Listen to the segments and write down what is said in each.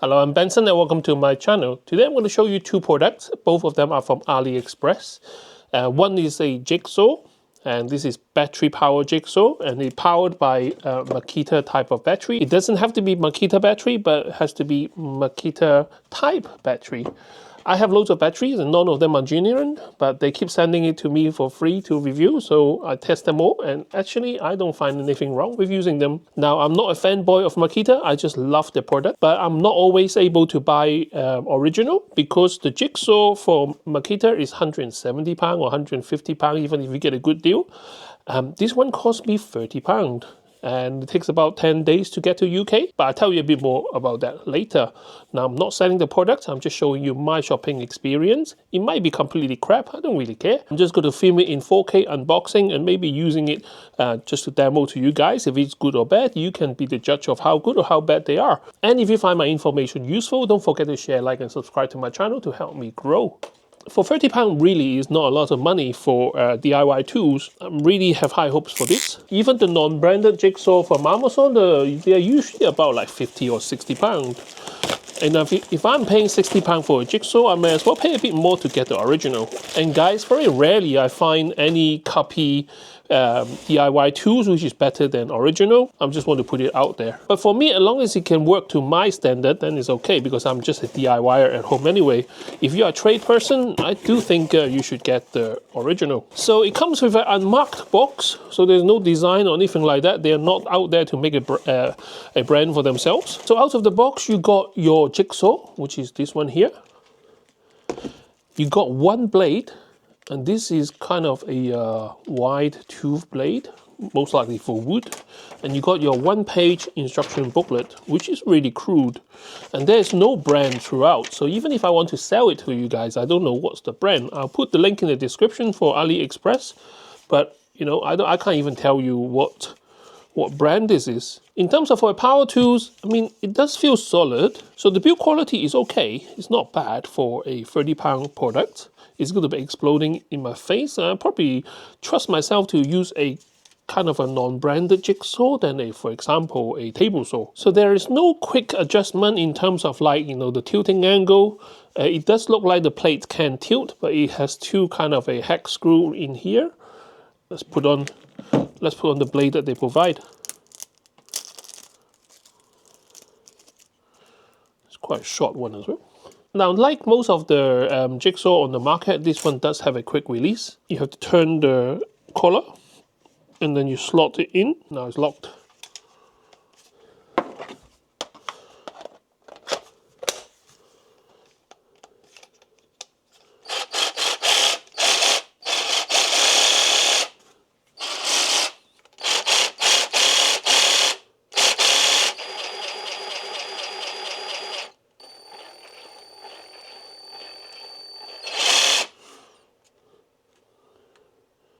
Hello, I'm Benson and welcome to my channel. Today I'm going to show you two products. Both of them are from AliExpress. One is a jigsaw, and this is battery powered jigsaw, and it's powered by Makita type of battery. It doesn't have to be Makita battery, but it has to be Makita type battery. I have loads of batteries and none of them are genuine, but they keep sending it to me for free to review, so I test them all, and actually I don't find anything wrong with using them. Now, I'm not a fanboy of Makita, I just love the product, but I'm not always able to buy original because the jigsaw for Makita is £170 or £150 even if you get a good deal. This one cost me £30. And it takes about 10 days to get to UK, but I'll tell you a bit more about that later. Now, I'm not selling the product, I'm just showing you my shopping experience. It might be completely crap, I don't really care. I'm just going to film it in 4K unboxing and maybe using it just to demo to you guys. If it's good or bad, you can be the judge of how good or how bad they are. And if you find my information useful, don't forget to share, like and subscribe to my channel to help me grow. For £30 really is not a lot of money for DIY tools. I really have high hopes for this. Even the non-branded jigsaw from Amazon, they are usually about like £50 or £60. And if I'm paying £60 for a jigsaw, I may as well pay a bit more to get the original. And guys, very rarely I find any copy DIY tools which is better than original. I just want to put it out there. But for me, as long as it can work to my standard, then it's okay because I'm just a DIYer at home anyway. If you're a trade person, I do think you should get the original. So it comes with an unmarked box, so there's no design or anything like that. They're not out there to make a brand for themselves. So out of the box, you got your jigsaw, which is this one here. You got one blade. And this is kind of a wide tooth blade, most likely for wood. And you got your one-page instruction booklet, which is really crude. And there's no brand throughout. So even if I want to sell it to you guys, I don't know what's the brand. I'll put the link in the description for AliExpress. But, you know, I can't even tell you what brand this is. In terms of our power tools, I mean, it does feel solid. So the build quality is okay. It's not bad for a £30 product. It's going to be exploding in my face. I probably trust myself to use a kind of a non-branded jigsaw than for example, a table saw. So there is no quick adjustment in terms of like, you know, the tilting angle. It does look like the plate can tilt, but it has two kind of a hex screw in here. Let's put on the blade that they provide. It's quite a short one as well. Now, like most of the jigsaw on the market, this one does have a quick release. You have to turn the collar and then you slot it in. Now it's locked.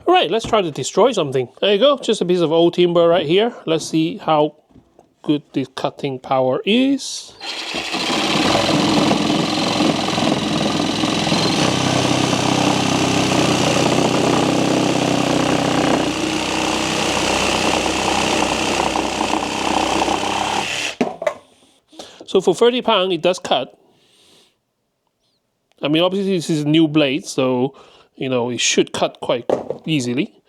Alright, let's try to destroy something. There you go, just a piece of old timber right here. Let's see how good this cutting power is. So for £30 it does cut. I mean, obviously this is a new blade, so you know, it should cut quite easily.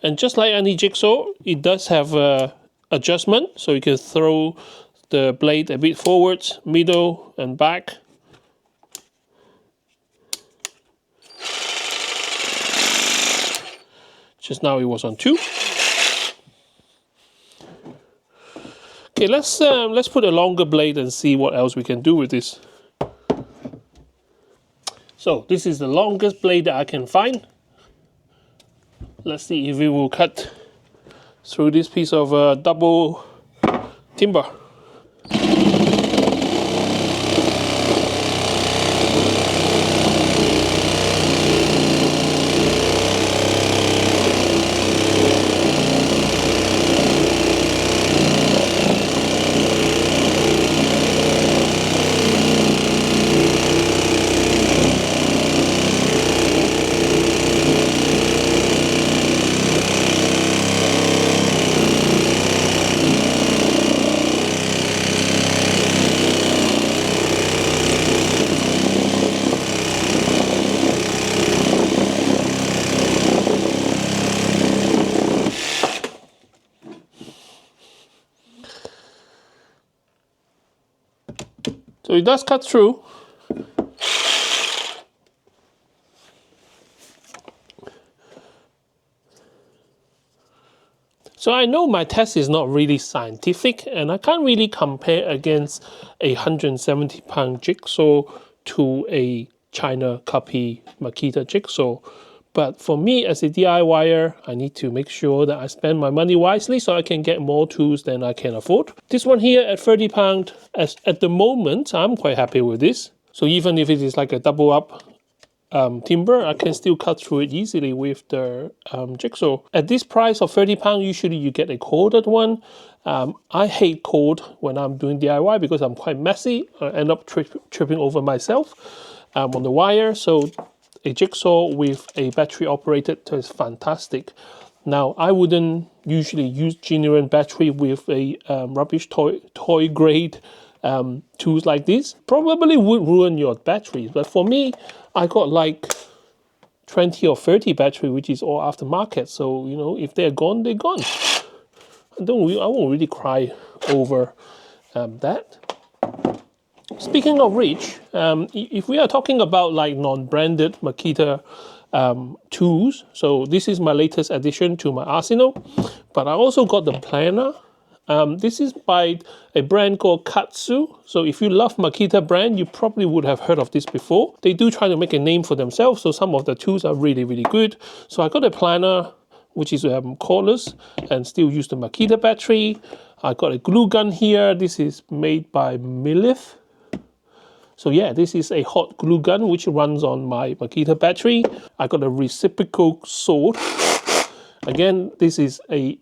And just like any jigsaw, it does have adjustment, so you can throw the blade a bit forwards, middle and back. Just now it was on 2. Okay, let's put a longer blade and see what else we can do with this. So this is the longest blade that I can find. Let's see if it will cut through this piece of double timber. So it does cut through. So I know my test is not really scientific, and I can't really compare against a 170-pound jigsaw to a China copy Makita jigsaw. But for me as a DIYer, I need to make sure that I spend my money wisely so I can get more tools than I can afford. This one here at £30, at the moment, I'm quite happy with this. So even if it is like a double up timber, I can still cut through it easily with the jigsaw. At this price of £30, usually you get a corded one. I hate cord when I'm doing DIY because I'm quite messy. I end up tripping over myself on the wire. So a jigsaw with a battery operated is fantastic. Now, I wouldn't usually use genuine battery with a rubbish toy grade tools like this. Probably would ruin your batteries, but for me, I got like 20 or 30 battery, which is all aftermarket. So, you know, if they're gone, they're gone. I won't really cry over that. Speaking of which, if we are talking about like non-branded Makita tools, so this is my latest addition to my arsenal, but I also got the planner. This is by a brand called Katsu. So if you love Makita brand, you probably would have heard of this before. They do try to make a name for themselves, so some of the tools are really, really good. So I got a planner, which is cordless and still use the Makita battery. I got a glue gun here. This is made by Milif. So yeah, this is a hot glue gun which runs on my Makita battery. I got a reciprocal sword. Again, this is a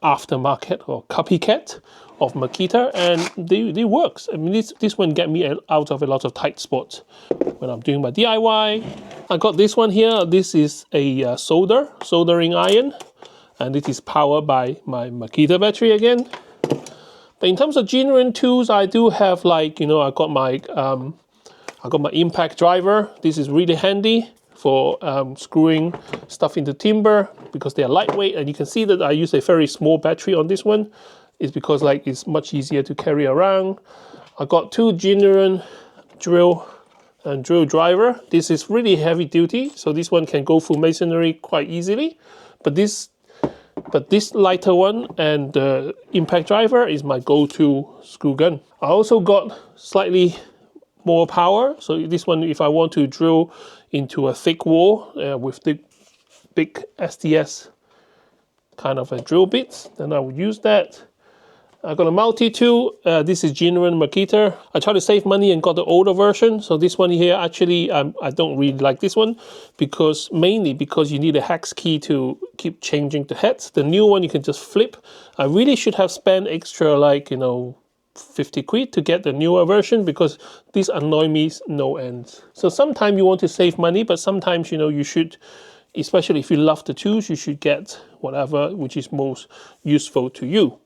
aftermarket or copycat of Makita, and they works. I mean, this one get me out of a lot of tight spots when I'm doing my DIY. I got this one here. This is a soldering iron, and it is powered by my Makita battery again. But in terms of genuine tools, I do have, like, you know, I got my impact driver. This is really handy for screwing stuff into timber because they are lightweight, and you can see that I use a very small battery on this one. It's because like it's much easier to carry around. I got two genuine drill driver. This is really heavy duty, so this one can go through masonry quite easily. But this lighter one and the impact driver is my go-to screw gun. I also got slightly more power. So this one, if I want to drill into a thick wall with the big SDS kind of a drill bits, then I would use that. I got a multi-tool. This is genuine Makita. I tried to save money and got the older version. So this one here, actually, I don't really like this one mainly because you need a hex key to keep changing the heads. The new one you can just flip. I really should have spent extra, like, you know, 50 quid to get the newer version because these annoy me no end. So sometimes you want to save money, but sometimes, you know, you should, especially if you love the tools, you should get whatever which is most useful to you.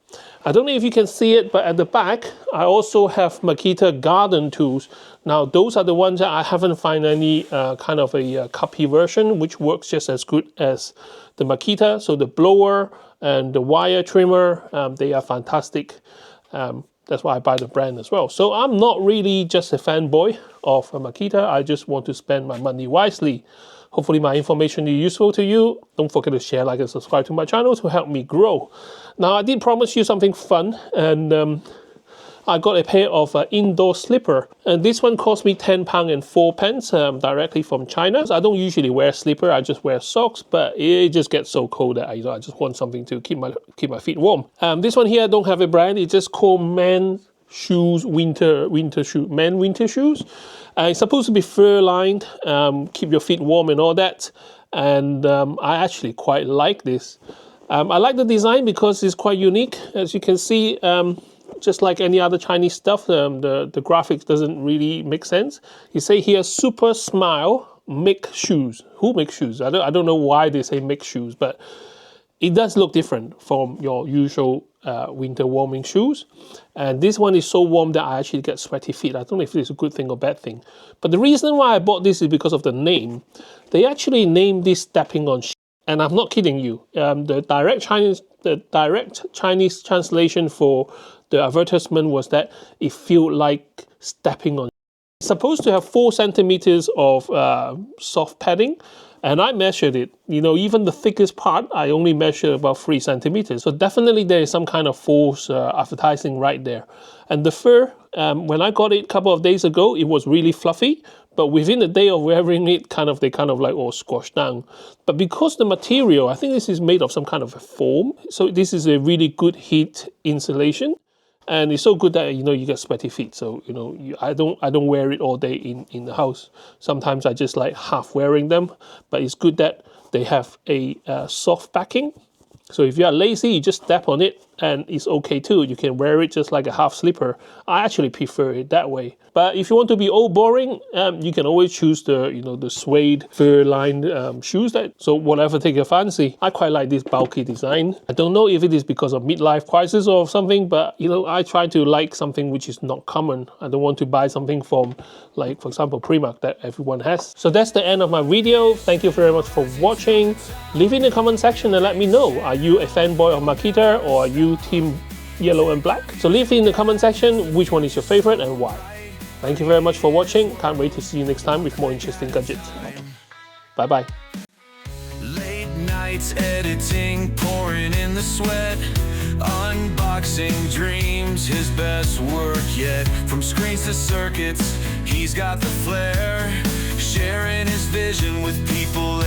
I don't know if you can see it, but at the back, I also have Makita garden tools. Now, those are the ones that I haven't found any kind of a copy version, which works just as good as the Makita. So the blower and the wire trimmer, they are fantastic. That's why I buy the brand as well. So I'm not really just a fanboy of Makita. I just want to spend my money wisely. Hopefully my information is useful to you. Don't forget to share, like, and subscribe to my channel to help me grow. Now, I did promise you something fun, and I got a pair of indoor slipper. And this one cost me £10 and 4 pence directly from China. So I don't usually wear slipper, I just wear socks, but it just gets so cold that I just want something to keep my feet warm. This one here, I don't have a brand. It's just called Man Shoes winter shoes. It's supposed to be fur lined, keep your feet warm and all that. And I actually quite like this. I like the design because it's quite unique. As you can see, just like any other Chinese stuff, the graphics doesn't really make sense. You say here, super smile, make shoes. Who makes shoes? I don't know why they say make shoes, but it does look different from your usual winter warming shoes. And this one is so warm that I actually get sweaty feet. I don't know if it's a good thing or bad thing. But the reason why I bought this is because of the name. They actually named this stepping on shit. And I'm not kidding you. The direct Chinese translation for the advertisement was that it felt like stepping on. It's supposed to have 4 centimeters of soft padding, and I measured it. You know, even the thickest part, I only measured about 3 centimeters. So definitely there is some kind of false advertising right there. And the fur, when I got it a couple of days ago, it was really fluffy. But within a day of wearing it, they kind of like all squashed down. But because the material, I think this is made of some kind of a foam. So this is a really good heat insulation. And it's so good that, you know, you get sweaty feet. So, you know, I don't wear it all day in the house. Sometimes I just like half wearing them. But it's good that they have a soft backing. So if you are lazy, you just step on it and it's okay too. You can wear it just like a half slipper. I actually prefer it that way. But if you want to be old boring, you can always choose the, you know, the suede fur-lined shoes. So whatever take your fancy. I quite like this bulky design. I don't know if it is because of midlife crisis or something, but you know, I try to like something which is not common. I don't want to buy something from, like for example, Primark that everyone has. So that's the end of my video. Thank you very much for watching. Leave in the comment section and let me know. Are you a fanboy of Makita or are you team yellow and black? So leave in the comment section which one is your favorite and why. Thank you very much for watching. Can't wait to see you next time with more interesting gadgets. Bye bye. Late nights editing, pouring in the sweat, unboxing dreams, his best work yet. From screens to circuits, he's got the flair, sharing his vision with people